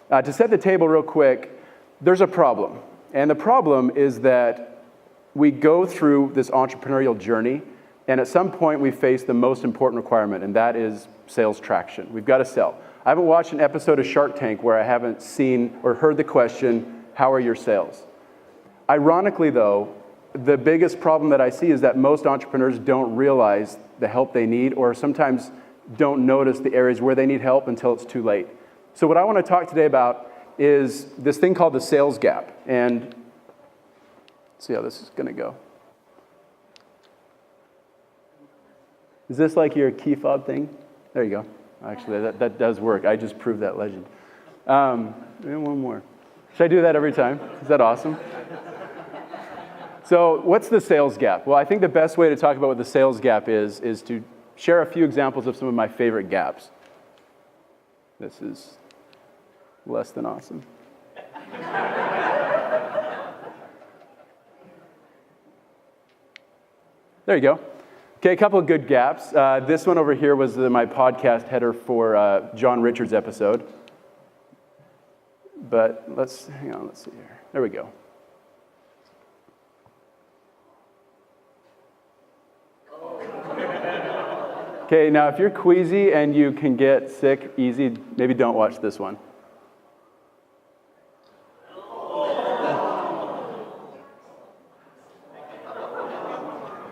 To set the table real quick, there's a problem. And the problem is that we go through this entrepreneurial journey, and at some point we face the most important requirement, and that is sales traction. We've got to sell. I haven't watched an episode of Shark Tank where I haven't seen or heard the question, how are your sales? Ironically, though, the biggest problem that I see is that most entrepreneurs don't realize the help they need, or sometimes don't notice the areas where they need help until it's too late. So what I want to talk today about is this thing called the sales gap. And let's see how this is going to go. Is this like your key fob thing? There you go. Actually, that does work. I just proved that legend. And one more. Should I do that every time? Is that awesome? So what's the sales gap? Well, I think the best way to talk about what the sales gap is to share a few examples of some of my favorite gaps. This is less than awesome. There you go. Okay, a couple of good gaps. This one over here was my podcast header for John Richard's episode. But let's see here. There we go. Okay, now if you're queasy and you can get sick easy, maybe don't watch this one.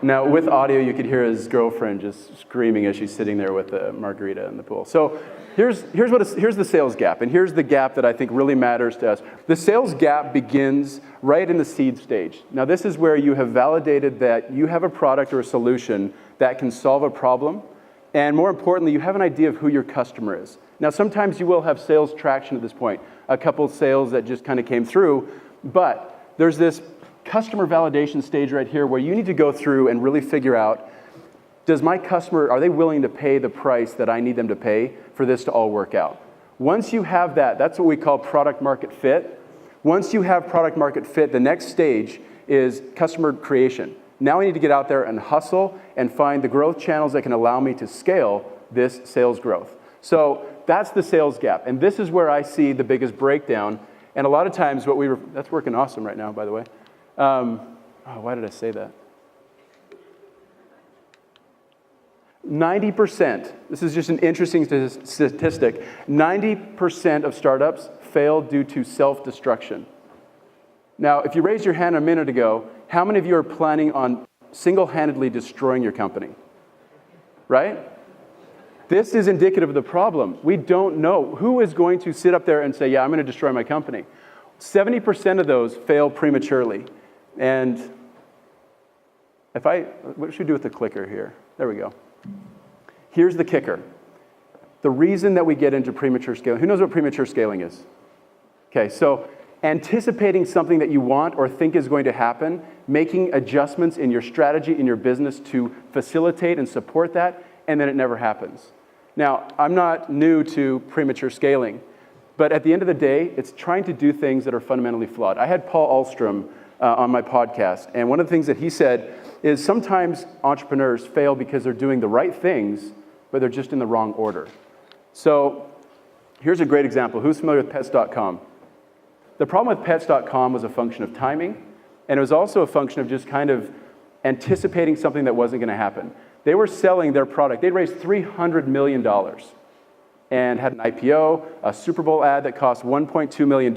Now, with audio, you could hear his girlfriend just screaming as she's sitting there with a margarita in the pool. So here's the sales gap, and here's the gap that I think really matters to us. The sales gap begins right in the seed stage. Now, this is where you have validated that you have a product or a solution that can solve a problem, and more importantly, you have an idea of who your customer is. Now, sometimes you will have sales traction at this point, a couple sales that just kind of came through, but there's this customer validation stage right here where you need to go through and really figure out, does my customer, are they willing to pay the price that I need them to pay for this to all work out? Once you have that, that's what we call product market fit. Once you have product market fit, the next stage is customer creation. Now I need to get out there and hustle and find the growth channels that can allow me to scale this sales growth. So that's the sales gap. And this is where I see the biggest breakdown. And a lot of times that's working awesome right now, by the way. Why did I say that? 90%, this is just an interesting statistic, 90% of startups fail due to self-destruction. Now, if you raised your hand a minute ago, how many of you are planning on single-handedly destroying your company? Right? This is indicative of the problem. We don't know who is going to sit up there and say, yeah, I'm going to destroy my company. 70% of those fail prematurely. And what should we do with the clicker here? There we go. Here's the kicker. The reason that we get into premature scaling, who knows what premature scaling is? Okay, so anticipating something that you want or think is going to happen, making adjustments in your strategy, in your business to facilitate and support that, and then it never happens. Now, I'm not new to premature scaling, but at the end of the day, it's trying to do things that are fundamentally flawed. I had Paul Ahlstrom on my podcast, and one of the things that he said is sometimes entrepreneurs fail because they're doing the right things, but they're just in the wrong order. So here's a great example. Who's familiar with Pets.com? The problem with Pets.com was a function of timing, and it was also a function of just kind of anticipating something that wasn't going to happen. They were selling their product. They'd raised $300 million and had an IPO, a Super Bowl ad that cost $1.2 million.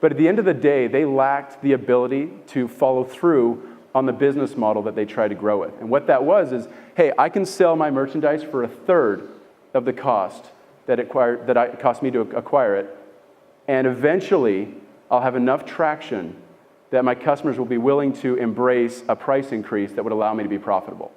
But at the end of the day, they lacked the ability to follow through on the business model that they tried to grow with. And what that was is, hey, I can sell my merchandise for a third of the cost that it cost me to acquire it. And eventually, I'll have enough traction that my customers will be willing to embrace a price increase that would allow me to be profitable.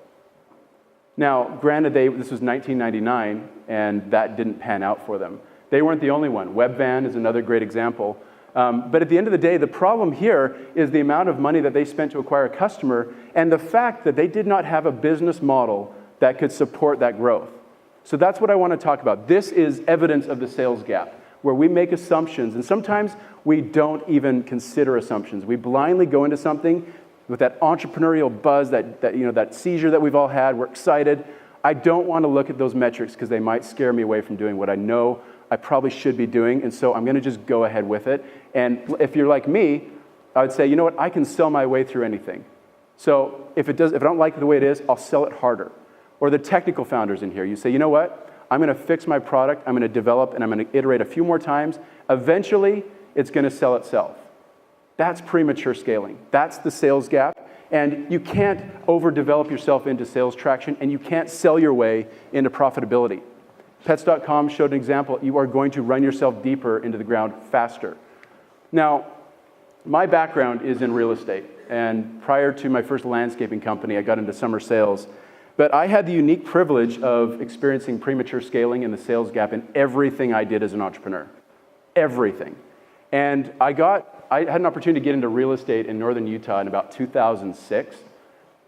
Now, granted, this was 1999, and that didn't pan out for them. They weren't the only one. Webvan is another great example. But at the end of the day, the problem here is the amount of money that they spent to acquire a customer and the fact that they did not have a business model that could support that growth. So that's what I want to talk about. This is evidence of the sales gap, where we make assumptions, and sometimes we don't even consider assumptions. We blindly go into something with that entrepreneurial buzz, that seizure that we've all had. We're excited. I don't want to look at those metrics because they might scare me away from doing what I know I probably should be doing, and so I'm going to just go ahead with it. And if you're like me, I would say, you know what, I can sell my way through anything. So if I don't like the way it is, I'll sell it harder. Or the technical founders in here, you say, you know what, I'm going to fix my product, I'm going to develop, and I'm going to iterate a few more times. Eventually, it's going to sell itself. That's premature scaling. That's the sales gap. And you can't overdevelop yourself into sales traction, and you can't sell your way into profitability. Pets.com showed an example. You are going to run yourself deeper into the ground faster. Now, my background is in real estate. And prior to my first landscaping company, I got into summer sales. But I had the unique privilege of experiencing premature scaling and the sales gap in everything I did as an entrepreneur. Everything. And I had an opportunity to get into real estate in northern Utah in about 2006.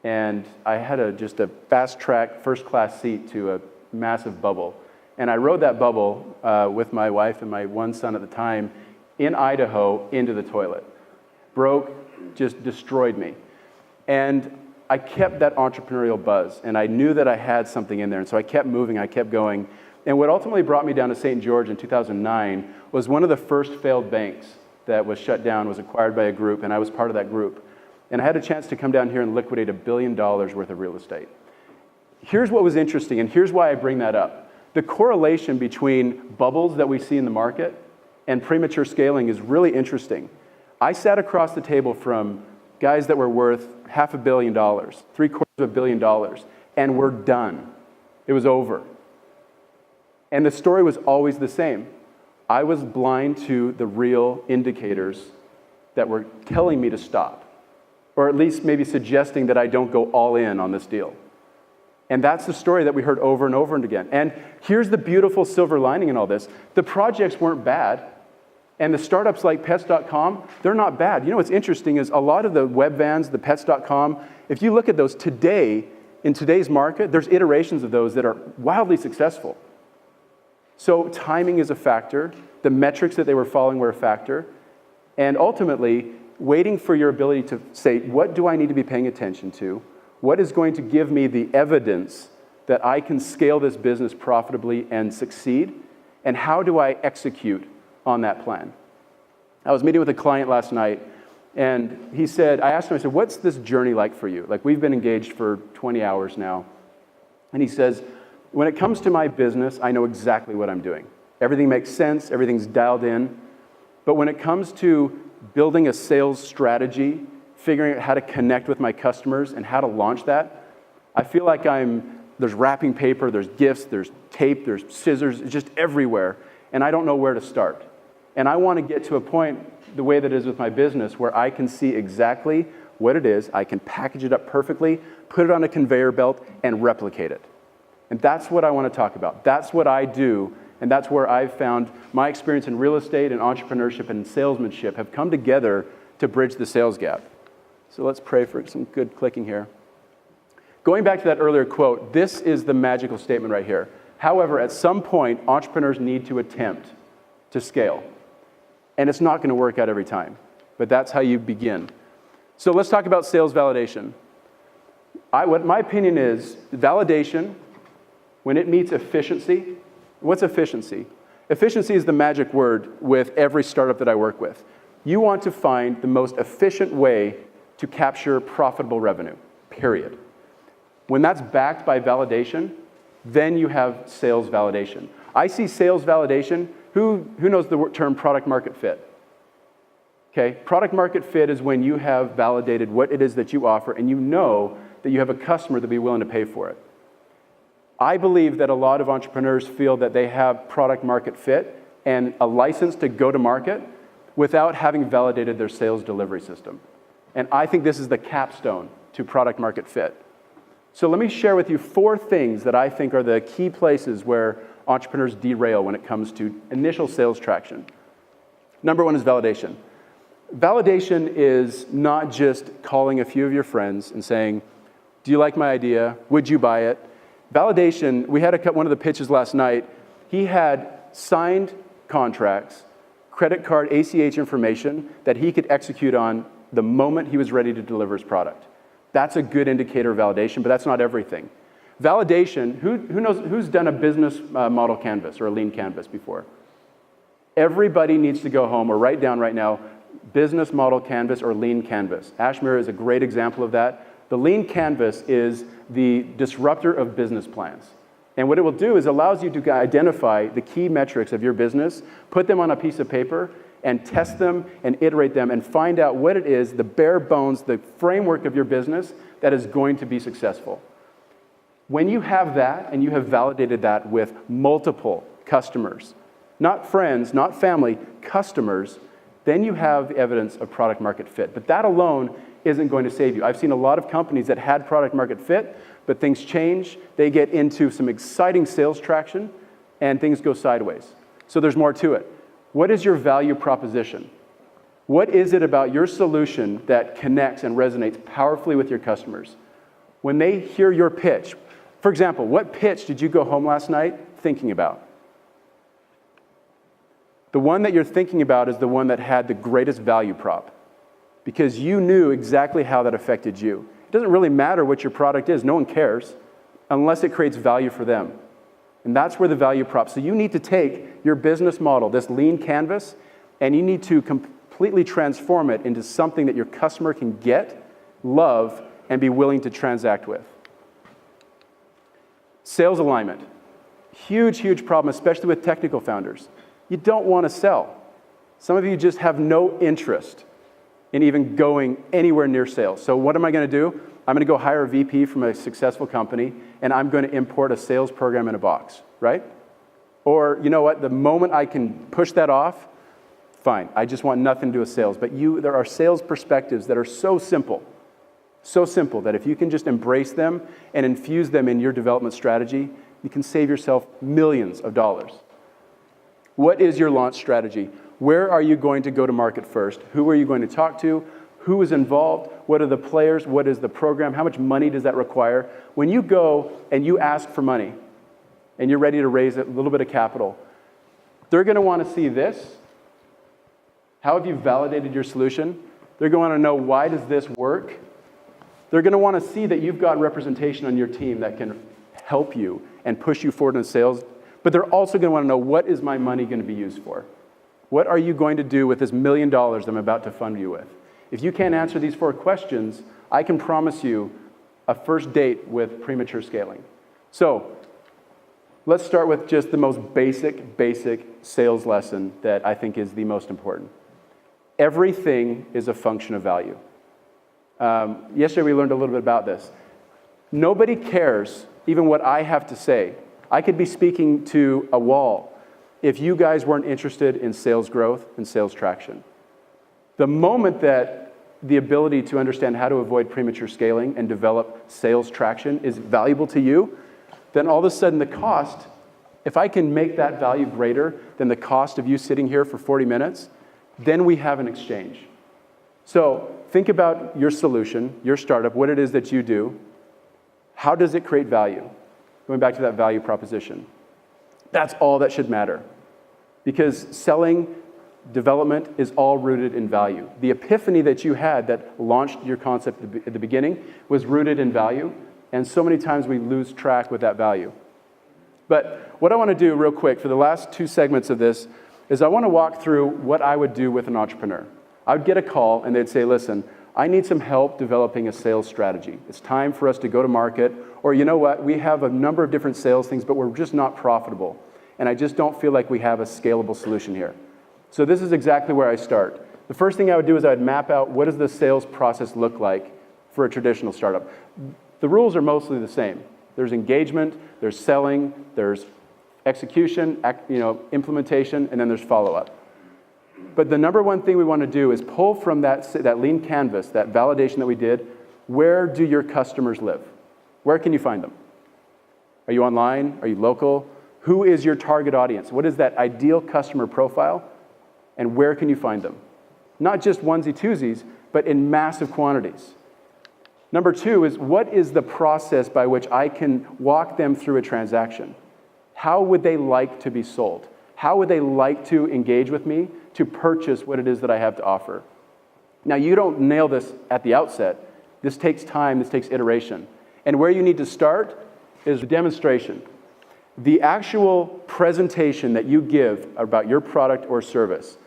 And I had just a fast-track, first-class seat to a massive bubble. And I rode that bubble with my wife and my one son at the time in Idaho into the toilet. Broke, just destroyed me. And I kept that entrepreneurial buzz, and I knew that I had something in there, and so I kept moving, I kept going. And what ultimately brought me down to St. George in 2009 was one of the first failed banks that was shut down, was acquired by a group, and I was part of that group. And I had a chance to come down here and liquidate $1 billion worth of real estate. Here's what was interesting, and here's why I bring that up. The correlation between bubbles that we see in the market and premature scaling is really interesting. I sat across the table from guys that were worth $500 million, $750 million, and we're done. It was over. And the story was always the same. I was blind to the real indicators that were telling me to stop, or at least maybe suggesting that I don't go all in on this deal. And that's the story that we heard over and over and again. And here's the beautiful silver lining in all this. The projects weren't bad. And the startups like Pets.com, they're not bad. You know what's interesting is a lot of the web vans, the Pets.com, if you look at those today, in today's market, there's iterations of those that are wildly successful. So timing is a factor. The metrics that they were following were a factor. And ultimately, waiting for your ability to say, what do I need to be paying attention to? What is going to give me the evidence that I can scale this business profitably and succeed? And how do I execute on that plan? I was meeting with a client last night, and he said, I asked him, I said, what's this journey like for you? Like, we've been engaged for 20 hours now. And he says, when it comes to my business, I know exactly what I'm doing. Everything makes sense, everything's dialed in. But when it comes to building a sales strategy, figuring out how to connect with my customers and how to launch that, I feel like there's wrapping paper, there's gifts, there's tape, there's scissors, it's just everywhere, and I don't know where to start. And I want to get to a point, the way that it is with my business, where I can see exactly what it is, I can package it up perfectly, put it on a conveyor belt, and replicate it. And that's what I want to talk about. That's what I do, and that's where I've found my experience in real estate and entrepreneurship and salesmanship have come together to bridge the sales gap. So let's pray for some good clicking here. Going back to that earlier quote, this is the magical statement right here. However, at some point, entrepreneurs need to attempt to scale. And it's not going to work out every time, but that's how you begin. So let's talk about sales validation. What my opinion is, validation, when it meets efficiency, what's efficiency? Efficiency is the magic word with every startup that I work with. You want to find the most efficient way to capture profitable revenue, period. When that's backed by validation, then you have sales validation. I see sales validation. Who knows the term product market fit? Okay, product market fit is when you have validated what it is that you offer and you know that you have a customer that'll be willing to pay for it. I believe that a lot of entrepreneurs feel that they have product market fit and a license to go to market without having validated their sales delivery system. And I think this is the capstone to product market fit. So let me share with you 4 things that I think are the key places where entrepreneurs derail when it comes to initial sales traction. Number 1 is validation. Validation is not just calling a few of your friends and saying, do you like my idea? Would you buy it? Validation, we had one of the pitches last night. He had signed contracts, credit card, ACH information that he could execute on the moment he was ready to deliver his product. That's a good indicator of validation, but that's not everything. Validation, who's done a business model canvas or a lean canvas before? Everybody needs to go home or write down right now, business model canvas or lean canvas. Ashmere is a great example of that. The lean canvas is the disruptor of business plans. And what it will do is allows you to identify the key metrics of your business, put them on a piece of paper, and test them and iterate them and find out what it is, the bare bones, the framework of your business that is going to be successful. When you have that and you have validated that with multiple customers, not friends, not family, customers, then you have evidence of product market fit. But that alone isn't going to save you. I've seen a lot of companies that had product market fit, but things change, they get into some exciting sales traction, and things go sideways. So there's more to it. What is your value proposition? What is it about your solution that connects and resonates powerfully with your customers? When they hear your pitch, for example, what pitch did you go home last night thinking about? The one that you're thinking about is the one that had the greatest value prop, because you knew exactly how that affected you. It doesn't really matter what your product is. No one cares unless it creates value for them. And that's where the value prop. So you need to take your business model, this lean canvas, and you need to completely transform it into something that your customer can get, love, and be willing to transact with. Sales alignment. Huge, huge problem, especially with technical founders. You don't want to sell. Some of you just have no interest in even going anywhere near sales. So what am I going to do? I'm going to go hire a VP from a successful company, and I'm going to import a sales program in a box, right? Or, you know what, the moment I can push that off, fine, I just want nothing to do with sales. But there are sales perspectives that are so simple that if you can just embrace them and infuse them in your development strategy, you can save yourself millions of dollars. What is your launch strategy? Where are you going to go to market first? Who are you going to talk to? Who is involved? What are the players? What is the program? How much money does that require? When you go and you ask for money and you're ready to raise a little bit of capital, they're going to want to see this. How have you validated your solution? They're going to want to know, why does this work? They're going to want to see that you've got representation on your team that can help you and push you forward in sales. But they're also going to want to know, what is my money going to be used for? What are you going to do with this $1 million I'm about to fund you with? If you can't answer these 4 questions, I can promise you a first date with Premature Scaling. So let's start with just the most basic sales lesson that I think is the most important. Everything is a function of value. Yesterday we learned a little bit about this. Nobody cares even what I have to say. I could be speaking to a wall if you guys weren't interested in sales growth and sales traction. The moment that the ability to understand how to avoid premature scaling and develop sales traction is valuable to you, then all of a sudden the cost, if I can make that value greater than the cost of you sitting here for 40 minutes, then we have an exchange. So think about your solution, your startup, what it is that you do. How does it create value? Going back to that value proposition. That's all that should matter. Because selling, development is all rooted in value. The epiphany that you had that launched your concept at the beginning was rooted in value, and so many times we lose track with that value. But what I want to do real quick for the last 2 segments of this is I want to walk through what I would do with an entrepreneur. I would get a call and they'd say, listen, I need some help developing a sales strategy. It's time for us to go to market, or you know what, we have a number of different sales things, but we're just not profitable. And I just don't feel like we have a scalable solution here. So this is exactly where I start. The first thing I would do is I would map out, what does the sales process look like for a traditional startup? The rules are mostly the same. There's engagement, there's selling, there's execution, implementation, and then there's follow-up. But the number one thing we want to do is pull from that lean canvas, that validation that we did, where do your customers live? Where can you find them? Are you online? Are you local? Who is your target audience? What is that ideal customer profile? And where can you find them? Not just onesie-twosies, but in massive quantities. Number 2 is, what is the process by which I can walk them through a transaction? How would they like to be sold? How would they like to engage with me to purchase what it is that I have to offer? Now, you don't nail this at the outset. This takes time, this takes iteration. And where you need to start is demonstration. The actual presentation that you give about your product or service,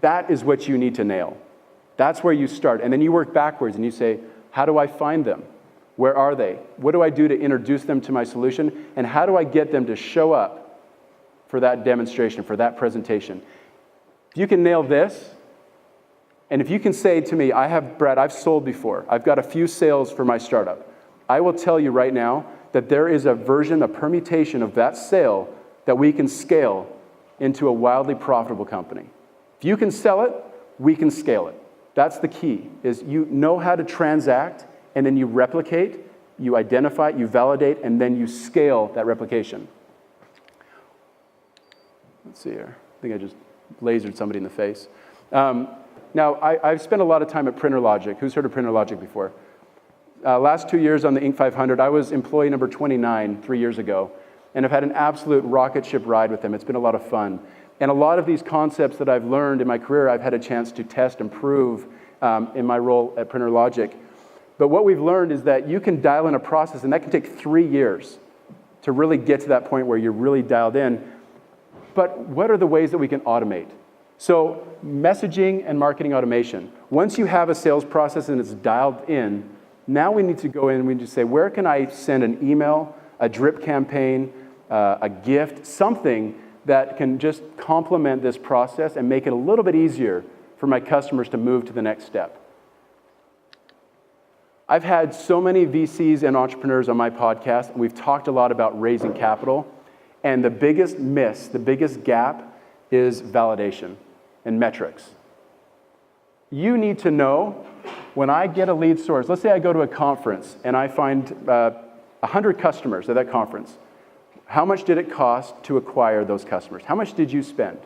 that is what you need to nail. That's where you start. And then you work backwards and you say, how do I find them? Where are they? What do I do to introduce them to my solution? And how do I get them to show up for that demonstration, for that presentation? If you can nail this, and if you can say to me, Brad, I've sold before. I've got a few sales for my startup. I will tell you right now that there is a version, a permutation of that sale that we can scale into a wildly profitable company. If you can sell it, we can scale it. That's the key, is you know how to transact, and then you replicate, you identify, you validate, and then you scale that replication. Let's see here. I think I just lasered somebody in the face. Now, I've spent a lot of time at PrinterLogic. Who's heard of PrinterLogic before? Last 2 years on the Inc. 500, I was employee number 29 3 years ago, and I've had an absolute rocket ship ride with them. It's been a lot of fun. And a lot of these concepts that I've learned in my career, I've had a chance to test and prove in my role at PrinterLogic. But what we've learned is that you can dial in a process, and that can take 3 years to really get to that point where you're really dialed in. But what are the ways that we can automate? So messaging and marketing automation. Once you have a sales process and it's dialed in, now we need to go in and we need to say, where can I send an email, a drip campaign, a gift, something that can just complement this process and make it a little bit easier for my customers to move to the next step. I've had so many VCs and entrepreneurs on my podcast, and we've talked a lot about raising capital, and the biggest miss, the biggest gap is validation and metrics. You need to know when I get a lead source, let's say I go to a conference and I find 100 customers at that conference. How much did it cost to acquire those customers? How much did you spend?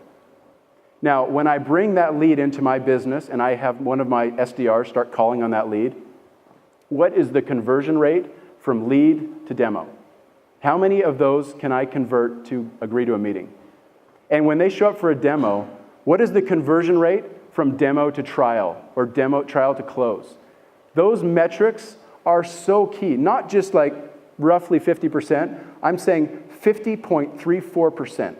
Now, when I bring that lead into my business and I have one of my SDRs start calling on that lead, what is the conversion rate from lead to demo? How many of those can I convert to agree to a meeting? And when they show up for a demo, what is the conversion rate from demo to trial or trial to close? Those metrics are so key, not just like roughly 50%. I'm saying 50.34%.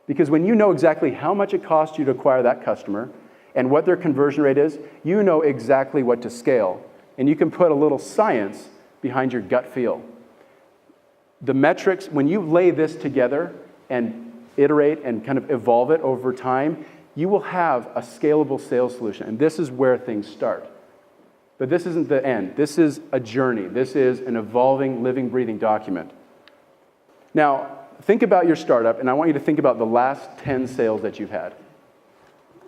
Because when you know exactly how much it costs you to acquire that customer and what their conversion rate is, you know exactly what to scale. And you can put a little science behind your gut feel. The metrics, when you lay this together and iterate and kind of evolve it over time, you will have a scalable sales solution. And this is where things start. But this isn't the end. This is a journey. This is an evolving, living, breathing document. Now, think about your startup, and I want you to think about the last 10 sales that you've had.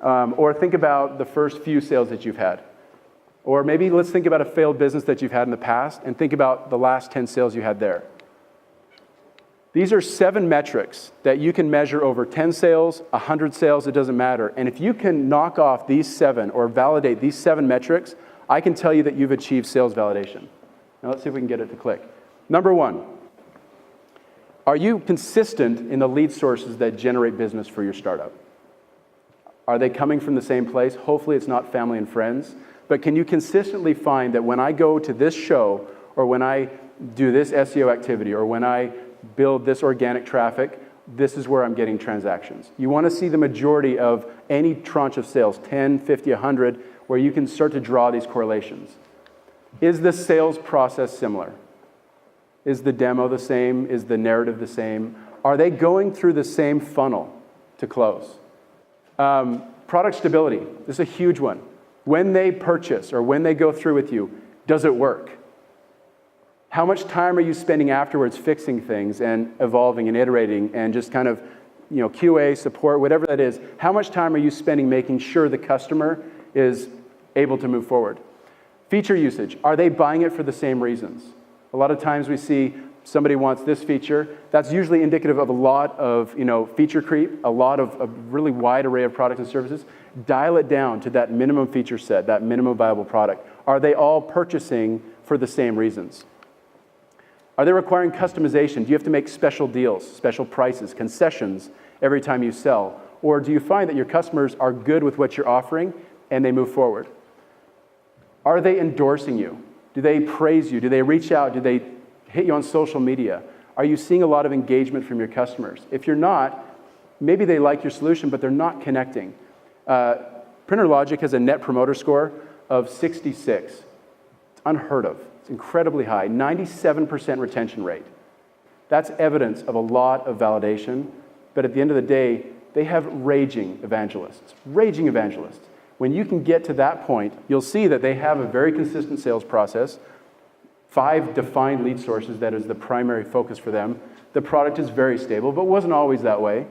Or think about the first few sales that you've had. Or maybe let's think about a failed business that you've had in the past, and think about the last 10 sales you had there. These are 7 metrics that you can measure over 10 sales, 100 sales, it doesn't matter. And if you can knock off these 7 or validate these 7 metrics, I can tell you that you've achieved sales validation. Now let's see if we can get it to click. Number 1, are you consistent in the lead sources that generate business for your startup? Are they coming from the same place? Hopefully it's not family and friends. But can you consistently find that when I go to this show, or when I do this SEO activity, or when I build this organic traffic, this is where I'm getting transactions? You want to see the majority of any tranche of sales, 10, 50, 100, where you can start to draw these correlations. Is the sales process similar? Is the demo the same? Is the narrative the same? Are they going through the same funnel to close? Product stability, this is a huge one. When they purchase or when they go through with you, does it work? How much time are you spending afterwards fixing things and evolving and iterating and just kind of, QA, support, whatever that is? How much time are you spending making sure the customer is able to move forward? Feature usage, are they buying it for the same reasons? A lot of times we see somebody wants this feature. That's usually indicative of a lot of, feature creep, a lot of a really wide array of products and services. Dial it down to that minimum feature set, that minimum viable product. Are they all purchasing for the same reasons? Are they requiring customization? Do you have to make special deals, special prices, concessions every time you sell? Or do you find that your customers are good with what you're offering and they move forward? Are they endorsing you? Do they praise you? Do they reach out? Do they hit you on social media? Are you seeing a lot of engagement from your customers? If you're not, maybe they like your solution, but they're not connecting. Printer Logic has a net promoter score of 66. It's unheard of. It's incredibly high, 97% retention rate. That's evidence of a lot of validation, but at the end of the day, they have raging evangelists. Raging evangelists. When you can get to that point, you'll see that they have a very consistent sales process, 5 defined lead sources that is the primary focus for them. The product is very stable, but wasn't always that way.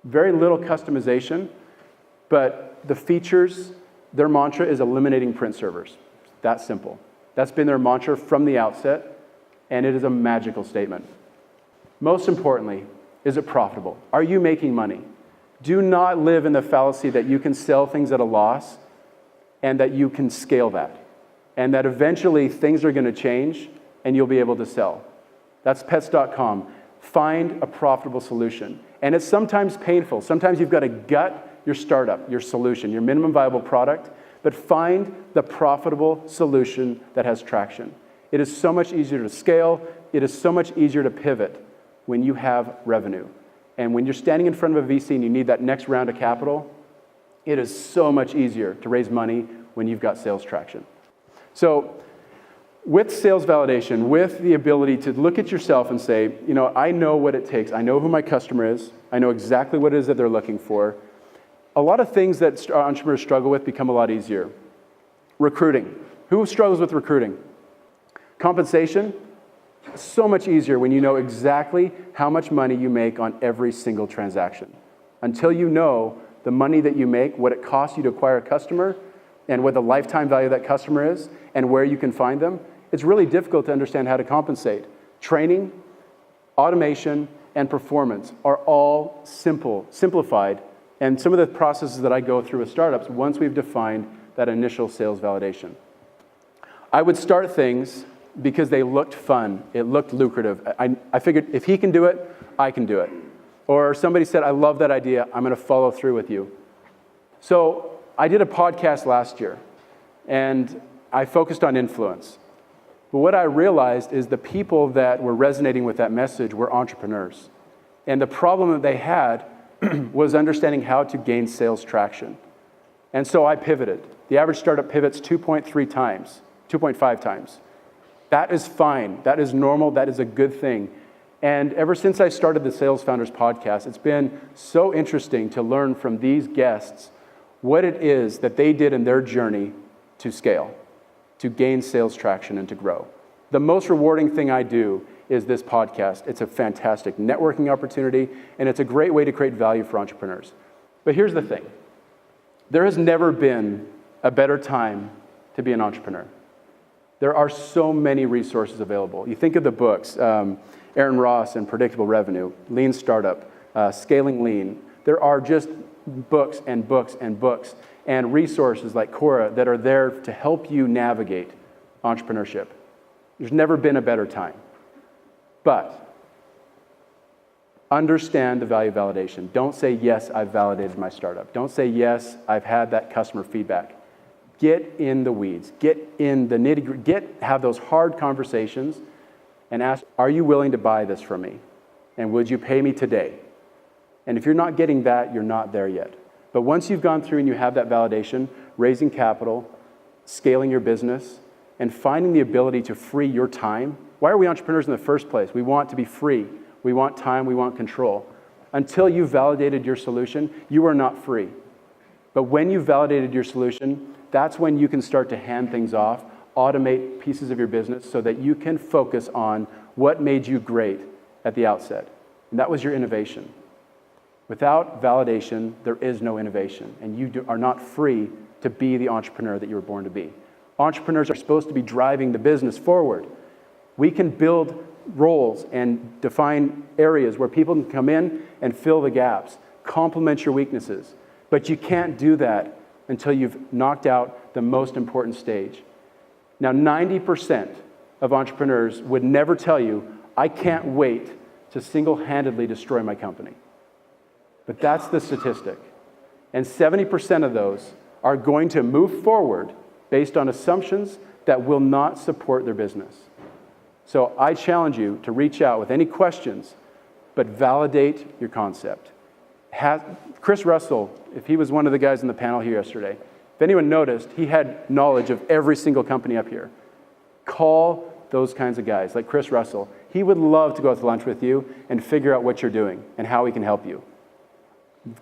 Very little customization, but the features, their mantra is eliminating print servers. That simple. That's been their mantra from the outset, and it is a magical statement. Most importantly, is it profitable? Are you making money? Do not live in the fallacy that you can sell things at a loss and that you can scale that, and that eventually things are going to change and you'll be able to sell. That's Pets.com. Find a profitable solution. And it's sometimes painful. Sometimes you've got to gut your startup, your solution, your minimum viable product, but find the profitable solution that has traction. It is so much easier to scale. It is so much easier to pivot when you have revenue. And when you're standing in front of a VC and you need that next round of capital, it is so much easier to raise money when you've got sales traction. So with sales validation, with the ability to look at yourself and say, you know, I know what it takes. I know who my customer is. I know exactly what it is that they're looking for. A lot of things that entrepreneurs struggle with become a lot easier. Recruiting. Who struggles with recruiting? Compensation. So much easier when you know exactly how much money you make on every single transaction. Until you know the money that you make, what it costs you to acquire a customer, and what the lifetime value of that customer is, and where you can find them, it's really difficult to understand how to compensate. Training, automation, and performance are all simplified, and some of the processes that I go through with startups once we've defined that initial sales validation. I would start things because they looked fun, it looked lucrative. I figured if he can do it, I can do it. Or somebody said, I love that idea, I'm gonna follow through with you. So I did a podcast last year, and I focused on influence. But what I realized is the people that were resonating with that message were entrepreneurs. And the problem that they had was understanding how to gain sales traction. And so I pivoted. The average startup pivots 2.3 times, 2.5 times. That is fine. That is normal. That is a good thing. And ever since I started the SalesFounders podcast, it's been so interesting to learn from these guests what it is that they did in their journey to scale, to gain sales traction and to grow. The most rewarding thing I do is this podcast. It's a fantastic networking opportunity, and it's a great way to create value for entrepreneurs. But here's the thing. There has never been a better time to be an entrepreneur. There are so many resources available. You think of the books, Aaron Ross and Predictable Revenue, Lean Startup, Scaling Lean. There are just books and books and books and resources like Quora that are there to help you navigate entrepreneurship. There's never been a better time. But understand the value of validation. Don't say, yes, I've validated my startup. Don't say, yes, I've had that customer feedback. Get in the weeds. Get in the nitty-gritty. Have those hard conversations and ask, are you willing to buy this from me? And would you pay me today? And if you're not getting that, you're not there yet. But once you've gone through and you have that validation, raising capital, scaling your business, and finding the ability to free your time. Why are we entrepreneurs in the first place? We want to be free. We want time. We want control. Until you've validated your solution, you are not free. But when you've validated your solution, that's when you can start to hand things off, automate pieces of your business so that you can focus on what made you great at the outset. And that was your innovation. Without validation, there is no innovation, and you are not free to be the entrepreneur that you were born to be. Entrepreneurs are supposed to be driving the business forward. We can build roles and define areas where people can come in and fill the gaps, complement your weaknesses. But you can't do that until you've knocked out the most important stage. Now, 90% of entrepreneurs would never tell you, I can't wait to single-handedly destroy my company. But that's the statistic. And 70% of those are going to move forward based on assumptions that will not support their business. So I challenge you to reach out with any questions, but validate your concept. Chris Russell, if he was one of the guys in the panel here yesterday, if anyone noticed, he had knowledge of every single company up here. Call those kinds of guys, like Chris Russell. He would love to go out to lunch with you and figure out what you're doing and how he can help you.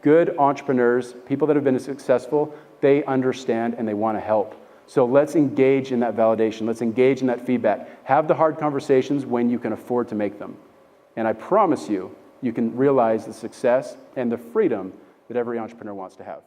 Good entrepreneurs, people that have been successful, they understand and they want to help. So let's engage in that validation. Let's engage in that feedback. Have the hard conversations when you can afford to make them. And I promise you, you can realize the success and the freedom that every entrepreneur wants to have.